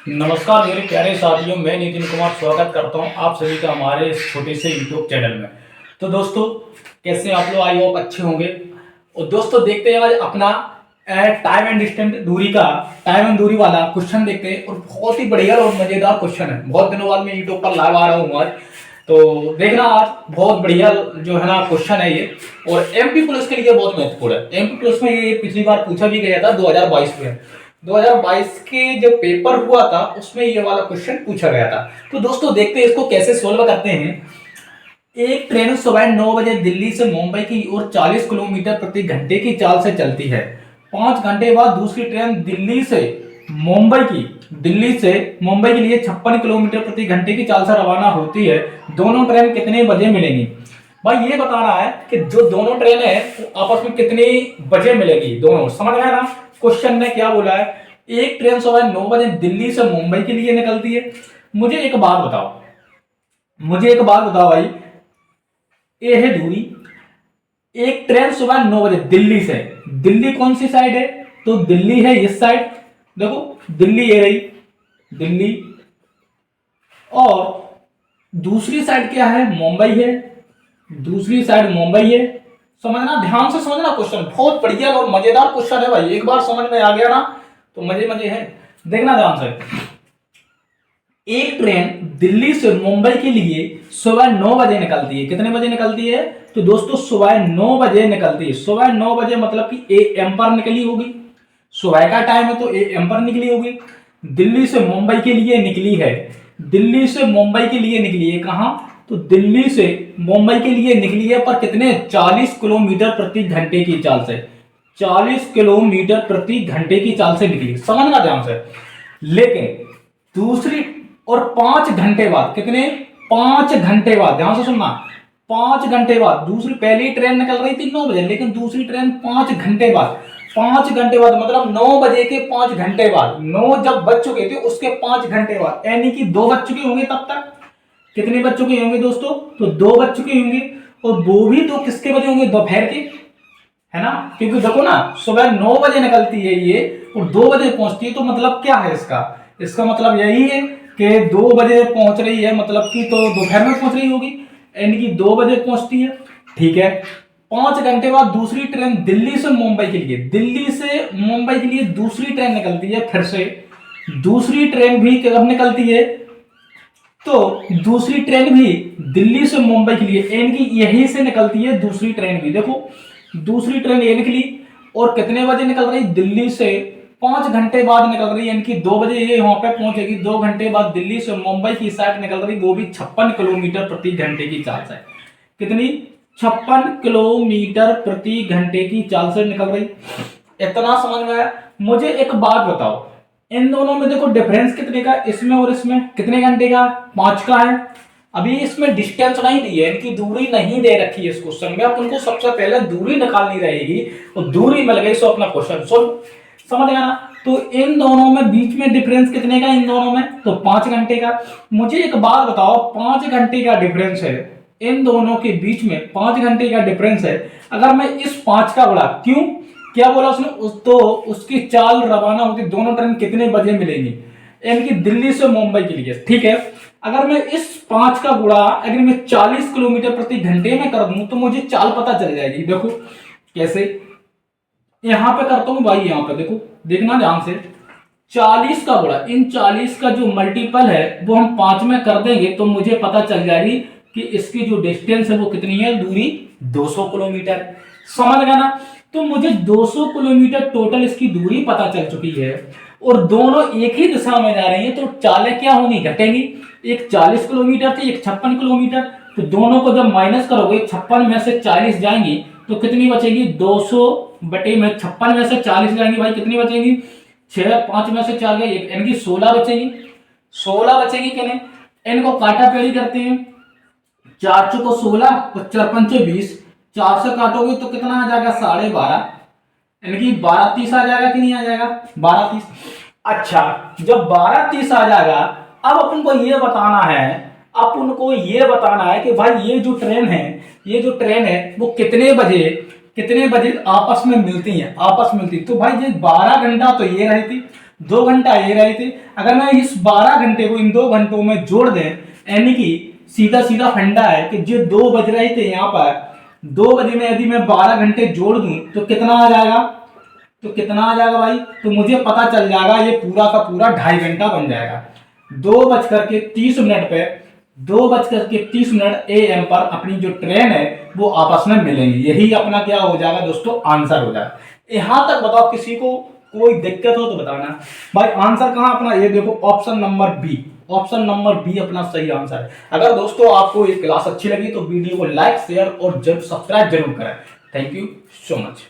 नमस्कार मेरे प्यारे साथियों, मैं नितिन कुमार स्वागत करता हूं आप सभी का हमारे इस छोटे से यूट्यूब चैनल में। तो दोस्तों, कैसे आप लोग? आई होप अच्छे होंगे। और दोस्तों, देखते हैं आज अपना टाइम एंड डिस्टेंस दूरी का टाइम एंड दूरी वाला क्वेश्चन देखते हैं। और बहुत ही बढ़िया और मजेदार क्वेश्चन है। बहुत दिनों बाद मैं यूट्यूब पर लाइव आ रहा हूँ आज, तो देखना आज बहुत बढ़िया जो है ना क्वेश्चन है ये। और एमपी पुलिस के लिए बहुत महत्वपूर्ण है। एमपी पुलिस में ये पिछली बार पूछा भी गया था 2022 में। 2022 के जब पेपर हुआ था उसमें ये वाला क्वेश्चन पूछा गया था। तो दोस्तों, देखते हैं इसको कैसे सोल्व करते हैं। एक ट्रेन सुबह 9 बजे दिल्ली से मुंबई की ओर 40 किलोमीटर प्रति घंटे की चाल से चलती है। 5 घंटे बाद दूसरी ट्रेन दिल्ली से मुंबई के लिए 56 किलोमीटर प्रति घंटे की चाल से रवाना होती है। दोनों ट्रेन कितने बजे मिलेंगी? भाई ये बता रहा है कि जो दोनों ट्रेन है वो आपस में कितने बजे मिलेगी। दोनों समझ गया ना? क्वेश्चन ने क्या बोला है, एक ट्रेन सुबह 9 बजे दिल्ली से मुंबई के लिए निकलती है। मुझे एक बात बताओ भाई, ये है दूरी। एक ट्रेन सुबह 9 बजे दिल्ली से, दिल्ली कौन सी साइड है? तो दिल्ली है इस साइड। देखो दिल्ली ये रही दिल्ली, और दूसरी साइड क्या है? मुंबई है। दूसरी साइड मुंबई है। समझना, ध्यान से समझना। क्वेश्चन बहुत बढ़िया और मजेदार क्वेश्चन है भाई। एक बार समझ में आ गया ना तो मजे मजे है। देखना ध्यान से। एक ट्रेन दिल्ली से मुंबई के लिए सुबह 9 बजे निकलती है। कितने बजे निकलती है? तो दोस्तों सुबह 9 बजे निकलती है। सुबह 9 बजे मतलब कि AM पर निकली होगी। सुबह का टाइम है तो AM पर निकली होगी। दिल्ली से मुंबई के लिए निकली है। दिल्ली से मुंबई के लिए निकली है कहां? तो दिल्ली से मुंबई के लिए निकली है, पर कितने? 40 किलोमीटर प्रति घंटे की चाल से। 40 किलोमीटर प्रति घंटे की चाल से निकली। समझना ध्यान से। लेकिन दूसरी, और 5 घंटे बाद, कितने? 5 घंटे बाद, ध्यान से सुनना। 5 घंटे बाद दूसरी, पहली ट्रेन निकल रही थी 9 बजे, लेकिन दूसरी ट्रेन 5 घंटे बाद। 5 घंटे बाद मतलब 9 बजे के 5 घंटे बाद। 9 जब बज चुके थे उसके 5 घंटे बाद, यानी कि 2 बज चुके होंगे तब तक। कितने बज चुके होंगे दोस्तों? तो 2 बज चुके होंगे। और वो भी तो किसके बजे होंगे? दोपहर के, है ना? क्योंकि देखो ना, सुबह 9 बजे निकलती है ये और 2 बजे पहुंचती है। तो मतलब क्या है इसका मतलब यही है कि 2 बजे पहुंच रही है, मतलब कि तो दोपहर में पहुंच रही होगी, यानी कि 2 बजे पहुंचती है। ठीक है। 5 घंटे बाद दूसरी ट्रेन दिल्ली से मुंबई के लिए दूसरी ट्रेन निकलती है। फिर से दूसरी ट्रेन भी कब निकलती है? तो दूसरी ट्रेन भी दिल्ली से मुंबई के लिए, यानी कि यहीं से निकलती है दूसरी ट्रेन भी। देखो दूसरी ट्रेन ये निकली और कितने बजे निकल रही? दिल्ली से 5 घंटे बाद निकल रही, यानी कि 2 बजे ये वहां पे पहुंचेगी। 2 घंटे बाद दिल्ली से मुंबई की साइड निकल रही, वो भी 56 किलोमीटर प्रति घंटे की चाल से। कितनी? 56 किलोमीटर प्रति घंटे की चाल से निकल रही। इतना समझ में आया? मुझे एक बात बताओ, इन दोनों में देखो डिफरेंस कितने का? इसमें और इसमें कितने घंटे का? 5 का है। अभी इसमें डिस्टेंस नहीं दी है, इनकी दूरी नहीं दे रखी है इस क्वेश्चन में। अपन को सबसे पहले दूरी निकालनी रहेगी और दूरी मिल गई सो अपना क्वेश्चन सोल्व। समझ गया ना? तो इन दोनों में बीच में डिफरेंस कितने का? इन दोनों में तो 5 घंटे का। मुझे एक बात बताओ, 5 घंटे का डिफरेंस है इन दोनों के बीच में, 5 घंटे का डिफरेंस है। अगर मैं इस 5 का बड़ा, क्यों, क्या बोला उसने? तो उसकी चाल रवाना होती, दोनों ट्रेन कितने बजे मिलेंगी, यानी कि दिल्ली से मुंबई के लिए। ठीक है। अगर मैं इस 5 का गुणा अगर मैं 40 किलोमीटर प्रति घंटे में कर दूं तो मुझे चाल पता चल जाएगी। देखो कैसे, यहां पे करता हूं भाई, यहां पे देखो, देखना ध्यान से। 40 का गुणा, इन 40 का जो मल्टीपल है वो हम 5 में कर देंगे तो मुझे पता चल जाएगी कि इसकी जो डिस्टेंस है वो कितनी है, दूरी 200 किलोमीटर। समझ गया ना? तो मुझे 200 किलोमीटर टोटल इसकी दूरी पता चल चुकी है और दोनों एक ही दिशा में जा रही है, तो चालें क्या होंगी? घटेंगी। एक 40 किलोमीटर थी, एक 56 किलोमीटर, तो दोनों को जब माइनस करोगे 56 में से 40 जाएंगी तो कितनी बचेगी? 200 बटे में 56 में से 40 जाएंगी भाई, कितनी बचेगी? 6, 5 में से 4 गए, यानी कि 16 बचेगी। 16 बचेगी कि नहीं? इनको काटा पेड़ी करते हैं। 4 चौको 16 और 4 पंचे 20। 4 से काटोगे तो कितना आ जाएगा? 12.5, यानी कि 12-30 आ जाएगा कि नहीं आ जाएगा? 12-30। अच्छा, जब 12-30 आ जाएगा, अब अपन को ये बताना है, कि भाई ये जो ट्रेन है वो कितने बजे आपस में मिलती है। तो भाई ये 12 घंटा तो ये रही थी 2 घंटा ये रहे थे। अगर मैं इस 12 घंटे को इन 2 घंटों में जोड़ दें, यानी कि सीधा सीधा फंडा है कि जो 2 बज रहे थे यहाँ पर, 2 बजे में यदि मैं 12 घंटे जोड़ दूं तो कितना आ जाएगा, तो कितना आ जाएगा भाई, तो मुझे पता चल जाएगा ये पूरा का पूरा 2.5 घंटा बन जाएगा। 2:30 पे 2:30 AM पर अपनी जो ट्रेन है वो आपस में मिलेंगी। यही अपना क्या हो जाएगा दोस्तों, आंसर हो जाएगा। यहां तक बताओ किसी को कोई दिक्कत हो तो बताना भाई। आंसर कहां अपना, ये देखो option number B, option number B अपना सही आंसर है। अगर दोस्तों आपको ये क्लास अच्छी लगी तो वीडियो को लाइक शेयर और जरूर सब्सक्राइब जरूर करें। Thank you so much.